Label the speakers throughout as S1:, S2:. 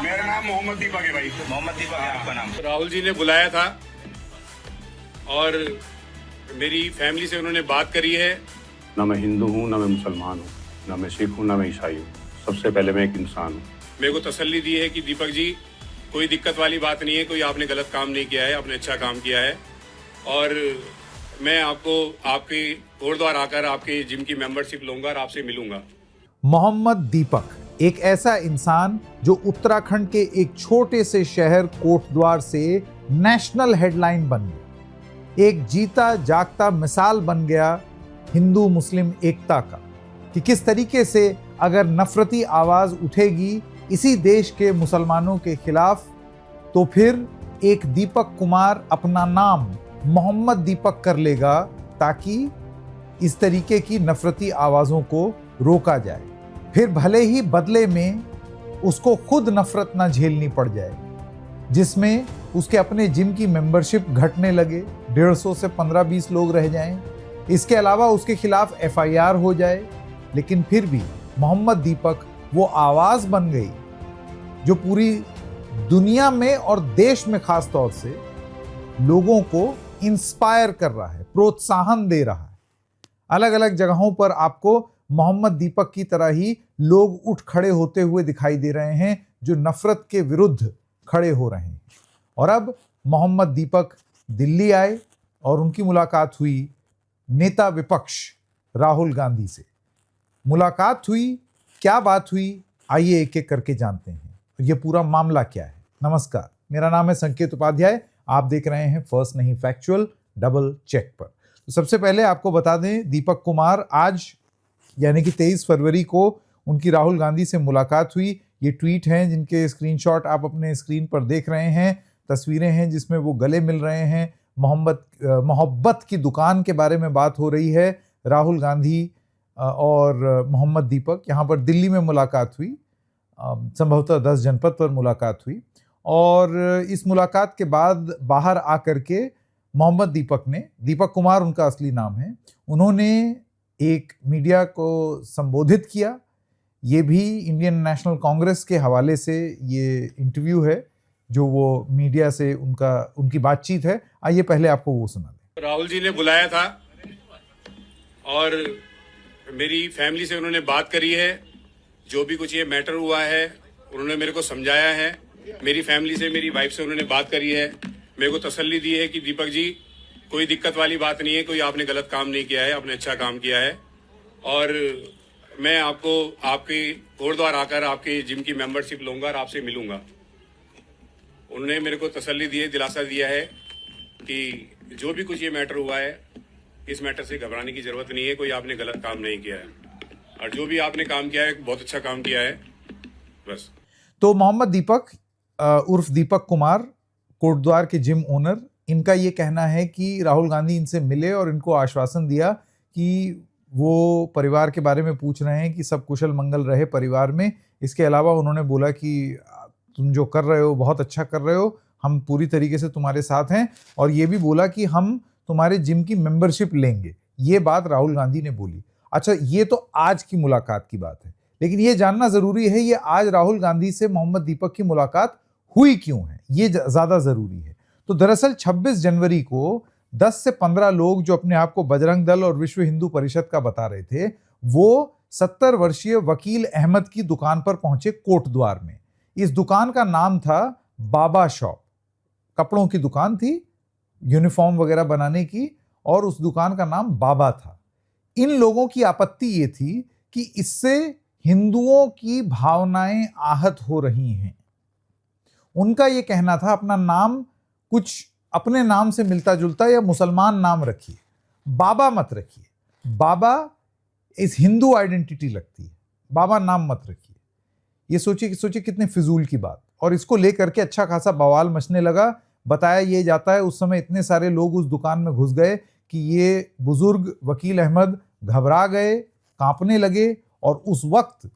S1: मेरा नाम मोहम्मद दीपक है भाई।
S2: मोहम्मद दीपक है आपका नाम।
S3: राहुल जी ने बुलाया था और मेरी फैमिली से उन्होंने बात करी है।
S4: ना मैं हिंदू हूँ, ना मैं मुसलमान हूँ, ना मैं सिख हूँ, ना मैं ईसाई हूँ। सबसे पहले मैं एक इंसान हूँ।
S3: मेरे को तसल्ली दी है कि दीपक जी कोई दिक्कत वाली बात नहीं है, कोई आपने गलत काम नहीं किया है, आपने अच्छा काम किया है। और मैं आपको आपके गुरुद्वार आकर आपके जिम की मेंबरशिप लूंगा और आपसे मिलूंगा।
S5: मोहम्मद दीपक एक ऐसा इंसान जो उत्तराखंड के एक छोटे से शहर कोटद्वार से नेशनल हेडलाइन बन गया, एक जीता जागता मिसाल बन गया हिंदू मुस्लिम एकता का, कि किस तरीके से अगर नफरती आवाज उठेगी इसी देश के मुसलमानों के खिलाफ तो फिर एक दीपक कुमार अपना नाम मोहम्मद दीपक कर लेगा ताकि इस तरीके की नफरती आवाजों को रोका जाए। फिर भले ही बदले में उसको खुद नफरत ना झेलनी पड़ जाए, जिसमें उसके अपने जिम की मेंबरशिप घटने लगे, 150 से 15-20 लोग रह जाएं, इसके अलावा उसके खिलाफ एफआईआर हो जाए, लेकिन फिर भी मोहम्मद दीपक वो आवाज बन गई जो पूरी दुनिया में और देश में खास तौर से लोगों को इंस्पायर कर रहा है, प्रोत्साहन दे रहा है। अलग अलग जगहों पर आपको मोहम्मद दीपक की तरह ही लोग उठ खड़े होते हुए दिखाई दे रहे हैं जो नफरत के विरुद्ध खड़े हो रहे हैं। और अब मोहम्मद दीपक दिल्ली आए और उनकी मुलाकात हुई नेता विपक्ष राहुल गांधी से। मुलाकात हुई, क्या बात हुई, आइए एक एक करके जानते हैं ये पूरा मामला क्या है। नमस्कार, मेरा नाम है संकेत उपाध्याय, आप देख रहे हैं फर्स्ट नहीं फैक्चुअल डबल चेक पर। तो सबसे पहले आपको बता दें, दीपक कुमार आज यानी कि 23 फरवरी को उनकी राहुल गांधी से मुलाकात हुई। ये ट्वीट हैं जिनके स्क्रीनशॉट आप अपने स्क्रीन पर देख रहे हैं, तस्वीरें हैं जिसमें वो गले मिल रहे हैं। मोहब्बत की दुकान के बारे में बात हो रही है। राहुल गांधी और मोहम्मद दीपक यहाँ पर दिल्ली में मुलाकात हुई, संभवतः 10 जनपद पर मुलाकात हुई। और इस मुलाकात के बाद बाहर आकर के मोहम्मद दीपक ने, दीपक कुमार उनका असली नाम है, उन्होंने एक मीडिया को संबोधित किया। ये भी इंडियन नेशनल कांग्रेस के हवाले से ये इंटरव्यू है जो वो मीडिया से उनकी बातचीत है। आइए पहले आपको वो सुना दें।
S3: राहुल जी ने बुलाया था और मेरी फैमिली से उन्होंने बात करी है। जो भी कुछ ये मैटर हुआ है उन्होंने मेरे को समझाया है। मेरी फैमिली से, मेरी वाइफ से उन्होंने बात करी है, मेरे को तसल्ली दी है कि दीपक जी कोई दिक्कत वाली बात नहीं है, कोई आपने गलत काम नहीं किया है, आपने अच्छा काम किया है। और मैं आपको आपके गुरुद्वार आकर आपके जिम की मेंबरशिप लूंगा और आपसे मिलूंगा। उन्होंने मेरे को तसल्ली दी है, दिलासा दिया है कि जो भी कुछ ये मैटर हुआ है इस मैटर से घबराने की जरूरत नहीं है, कोई आपने गलत काम नहीं किया है और जो भी आपने काम किया है बहुत अच्छा काम किया है, बस।
S5: तो मोहम्मद दीपक उर्फ दीपक कुमार, कोटद्वार के जिम ओनर, इनका ये कहना है कि राहुल गांधी इनसे मिले और इनको आश्वासन दिया कि वो परिवार के बारे में पूछ रहे हैं कि सब कुशल मंगल रहे परिवार में। इसके अलावा उन्होंने बोला कि तुम जो कर रहे हो बहुत अच्छा कर रहे हो, हम पूरी तरीके से तुम्हारे साथ हैं। और ये भी बोला कि हम तुम्हारे जिम की मेंबरशिप लेंगे। ये बात राहुल गांधी ने बोली। अच्छा, ये तो आज की मुलाकात की बात है, लेकिन ये जानना जरूरी है ये आज राहुल गांधी से मोहम्मद दीपक की मुलाकात हुई क्यों है, ये ज्यादा जरूरी है। तो दरअसल 26 जनवरी को 10 से 15 लोग जो अपने आप को बजरंग दल और विश्व हिंदू परिषद का बता रहे थे, वो 70 वर्षीय वकील अहमद की दुकान पर पहुंचे कोटद्वार में। इस दुकान का नाम था बाबा शॉप, कपड़ों की दुकान थी, यूनिफॉर्म वगैरह बनाने की, और उस दुकान का नाम बाबा था। इन लोगों की आपत्ति ये थी कि इससे हिंदुओं की भावनाएं आहत हो रही हैं। उनका ये कहना था अपना नाम कुछ अपने नाम से मिलता जुलता या मुसलमान नाम रखिए, बाबा मत रखिए। बाबा इस हिंदू आइडेंटिटी लगती है, बाबा नाम मत रखिए। ये सोचिए कितने फिजूल की बात। और इसको लेकर के अच्छा खासा बवाल मचने लगा। बताया ये जाता है उस समय इतने सारे लोग उस दुकान में घुस गए कि ये बुजुर्ग वकील अहमद घबरा गए, कांपने लगे। और उस वक्त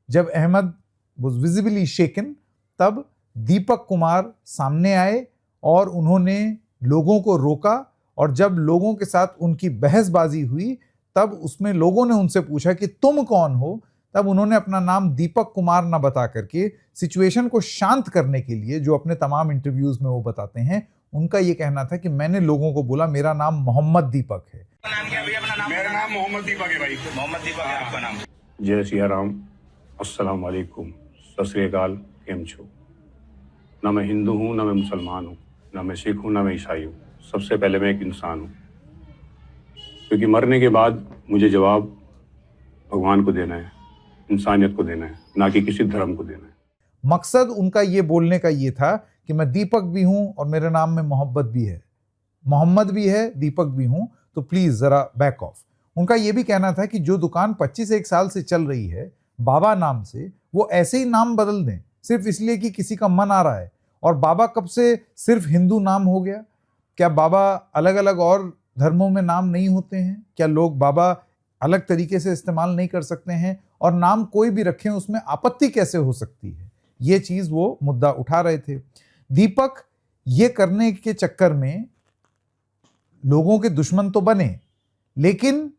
S5: जब अहमद वाज विजिबली शेकन, तब दीपक कुमार सामने आए और उन्होंने लोगों को रोका। और जब लोगों के साथ उनकी बहसबाजी हुई तब उसमें लोगों ने उनसे पूछा कि तुम कौन हो, तब उन्होंने अपना नाम दीपक कुमार न बता करके सिचुएशन को शांत करने के लिए, जो अपने तमाम इंटरव्यूज में वो बताते हैं, उनका ये कहना था कि मैंने लोगों को बोला मेरा नाम मोहम्मद दीपक है।
S1: नाम क्या भैया? अपना नाम। मेरा नाम मोहम्मद दीपक है भाई। मोहम्मद दीपक है आपका नाम।
S4: जय सिया राम, अस्सलाम वालेकुम, सत श्री अकाल, केम छो। ना मैं हिंदू हूँ, ना मैं मुसलमान हूँ, ना मैं सिख हूँ, ना मैं ईसाई हूँ। सबसे पहले मैं एक इंसान हूँ, क्योंकि मरने के बाद मुझे जवाब भगवान को देना है, इंसानियत को देना है, ना कि किसी धर्म को देना है।
S5: मकसद उनका ये बोलने का ये था कि मैं दीपक भी हूं और मेरे नाम में मोहब्बत भी है, मोहम्मद भी है, दीपक भी हूं, तो प्लीज जरा बैक ऑफ। उनका ये भी कहना था कि जो दुकान 25 साल से चल रही है बाबा नाम से, वो ऐसे ही नाम बदल दें सिर्फ इसलिए कि किसी का मन आ रहा है। और बाबा कब से सिर्फ हिंदू नाम हो गया? क्या बाबा अलग अलग और धर्मों में नाम नहीं होते हैं? क्या लोग बाबा अलग तरीके से इस्तेमाल नहीं कर सकते हैं? और नाम कोई भी रखें उसमें आपत्ति कैसे हो सकती है? ये चीज वो मुद्दा उठा रहे थे। दीपक ये करने के चक्कर में लोगों के दुश्मन तो बने, लेकिन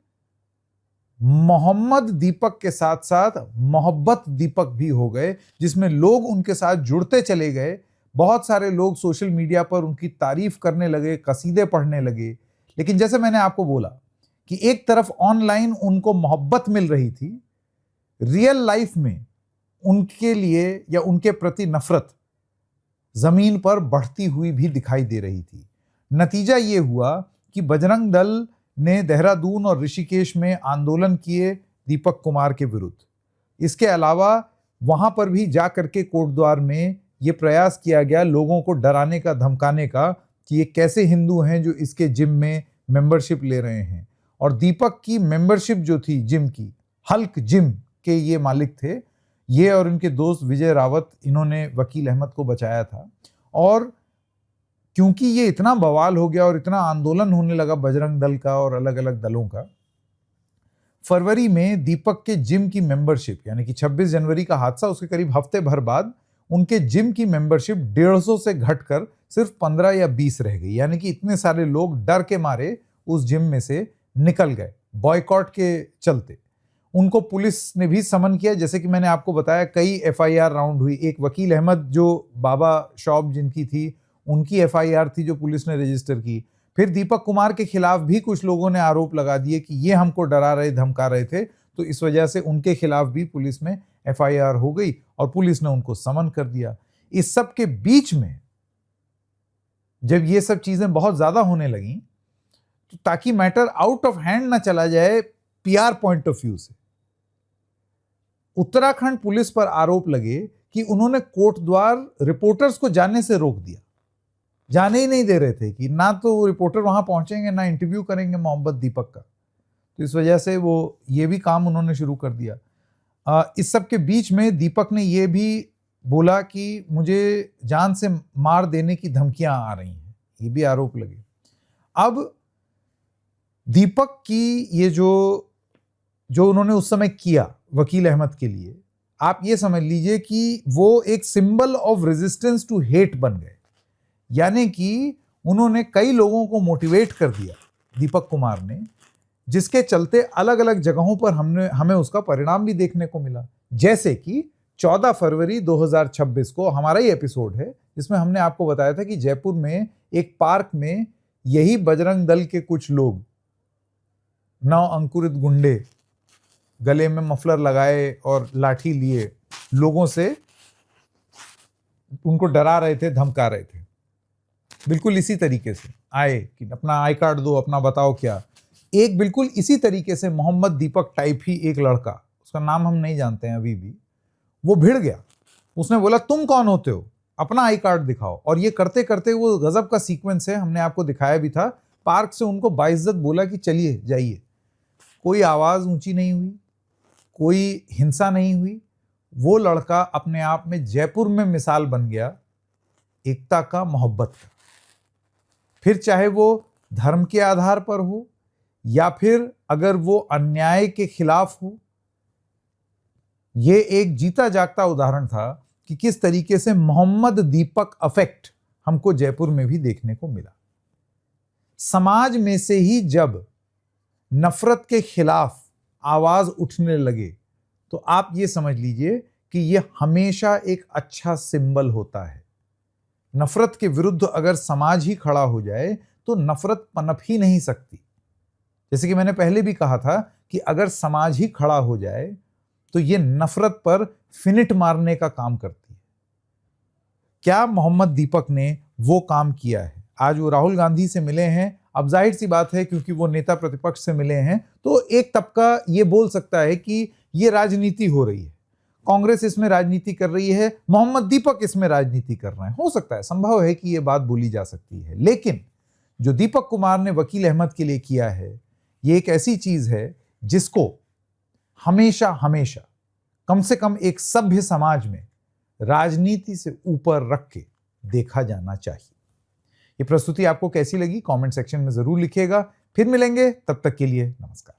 S5: मोहम्मद दीपक के साथ साथ मोहब्बत दीपक भी हो गए, जिसमें लोग उनके साथ जुड़ते चले गए। बहुत सारे लोग सोशल मीडिया पर उनकी तारीफ करने लगे, कसीदे पढ़ने लगे। लेकिन जैसे मैंने आपको बोला कि एक तरफ ऑनलाइन उनको मोहब्बत मिल रही थी, रियल लाइफ में उनके लिए या उनके प्रति नफरत जमीन पर बढ़ती हुई भी दिखाई दे रही थी। नतीजा ये हुआ कि बजरंग दल ने देहरादून और ऋषिकेश में आंदोलन किए दीपक कुमार के विरुद्ध। इसके अलावा वहां पर भी जा करके कोटद्वार में ये प्रयास किया गया लोगों को डराने का, धमकाने का, कि ये कैसे हिंदू हैं जो इसके जिम में मेंबरशिप ले रहे हैं। और दीपक की मेंबरशिप जो थी जिम की, हल्क जिम के ये मालिक थे, ये और इनके दोस्त विजय रावत, इन्होंने वकील अहमद को बचाया था। और क्योंकि ये इतना बवाल हो गया और इतना आंदोलन होने लगा बजरंग दल का और अलग अलग दलों का, फरवरी में दीपक के जिम की मेंबरशिप, यानी कि 26 जनवरी का हादसा, उसके करीब हफ्ते भर बाद उनके जिम की मेंबरशिप 150 से घटकर सिर्फ 15 या 20 रह गई। यानी कि इतने सारे लोग डर के मारे उस जिम में से निकल गए, बॉयकॉट के चलते। उनको पुलिस ने भी समन किया, जैसे कि मैंने आपको बताया, कई FIR राउंड हुई। एक वकील अहमद जो बाबा शॉप जिनकी थी, उनकी FIR थी जो पुलिस ने रजिस्टर की। फिर दीपक कुमार के खिलाफ भी कुछ लोगों ने आरोप लगा दिए कि ये हमको डरा रहे, धमका रहे थे, तो इस वजह से उनके खिलाफ भी पुलिस में FIR हो गई और पुलिस ने उनको समन कर दिया। इस सब के बीच में जब ये सब चीजें बहुत ज्यादा होने लगी, तो ताकि मैटर आउट ऑफ हैंड ना चला जाए PR पॉइंट ऑफ व्यू से, उत्तराखंड पुलिस पर आरोप लगे कि उन्होंने कोटद्वार रिपोर्टर्स को जाने से रोक दिया, जाने ही नहीं दे रहे थे कि ना तो रिपोर्टर वहां पहुंचेंगे ना इंटरव्यू करेंगे मोहम्मद दीपक का। तो इस वजह से वो ये भी काम उन्होंने शुरू कर दिया। इस सब के बीच में दीपक ने ये भी बोला कि मुझे जान से मार देने की धमकियां आ रही हैं, ये भी आरोप लगे। अब दीपक की ये जो उन्होंने उस समय किया वकील अहमद के लिए, आप ये समझ लीजिए कि वो एक symbol of resistance to hate बन गए। यानी कि उन्होंने कई लोगों को मोटिवेट कर दिया दीपक कुमार ने, जिसके चलते अलग अलग जगहों पर हमें उसका परिणाम भी देखने को मिला। जैसे कि 14 फरवरी 2026 को हमारा ही एपिसोड है, जिसमें हमने आपको बताया था कि जयपुर में एक पार्क में यही बजरंग दल के कुछ लोग, 9 अंकुरित गुंडे, गले में मफलर लगाए और लाठी लिए, लोगों से उनको डरा रहे थे, धमका रहे थे। बिल्कुल इसी तरीके से आए कि अपना आई कार्ड दो, अपना बताओ क्या। एक बिल्कुल इसी तरीके से मोहम्मद दीपक टाइप ही एक लड़का, उसका नाम हम नहीं जानते हैं अभी भी, वो भिड़ गया। उसने बोला तुम कौन होते हो, अपना आई कार्ड दिखाओ। और ये करते करते वो गजब का सीक्वेंस है, हमने आपको दिखाया भी था। पार्क से उनको बाइज्जत बोला कि चलिए जाइए। कोई आवाज ऊंची नहीं हुई, कोई हिंसा नहीं हुई। वो लड़का अपने आप में जयपुर में मिसाल बन गया एकता का, मोहब्बत का। फिर चाहे वो धर्म के आधार पर हो या फिर अगर वो अन्याय के खिलाफ हो, ये एक जीता जागता उदाहरण था कि किस तरीके से मोहम्मद दीपक अफेक्ट हमको जयपुर में भी देखने को मिला। समाज में से ही जब नफरत के खिलाफ आवाज उठने लगे तो आप ये समझ लीजिए कि ये हमेशा एक अच्छा सिंबल होता है। नफरत के विरुद्ध अगर समाज ही खड़ा हो जाए तो नफरत पनप ही नहीं सकती। जैसे कि मैंने पहले भी कहा था कि अगर समाज ही खड़ा हो जाए तो ये नफरत पर फिनिट मारने का काम करती है। क्या मोहम्मद दीपक ने वो काम किया है? आज वो राहुल गांधी से मिले हैं। अब जाहिर सी बात है क्योंकि वो नेता प्रतिपक्ष से मिले हैं तो एक तबका ये बोल सकता है कि ये राजनीति हो रही है, कांग्रेस इसमें राजनीति कर रही है, मोहम्मद दीपक इसमें राजनीति कर रहे हैं। हो सकता है, संभव है कि ये बात बोली जा सकती है। लेकिन जो दीपक कुमार ने वकील अहमद के लिए किया है, ये एक ऐसी चीज है जिसको हमेशा हमेशा कम से कम एक सभ्य समाज में राजनीति से ऊपर रख के देखा जाना चाहिए। ये प्रस्तुति आपको कैसी लगी कमेंट सेक्शन में जरूर लिखिएगा। फिर मिलेंगे, तब तक के लिए नमस्कार।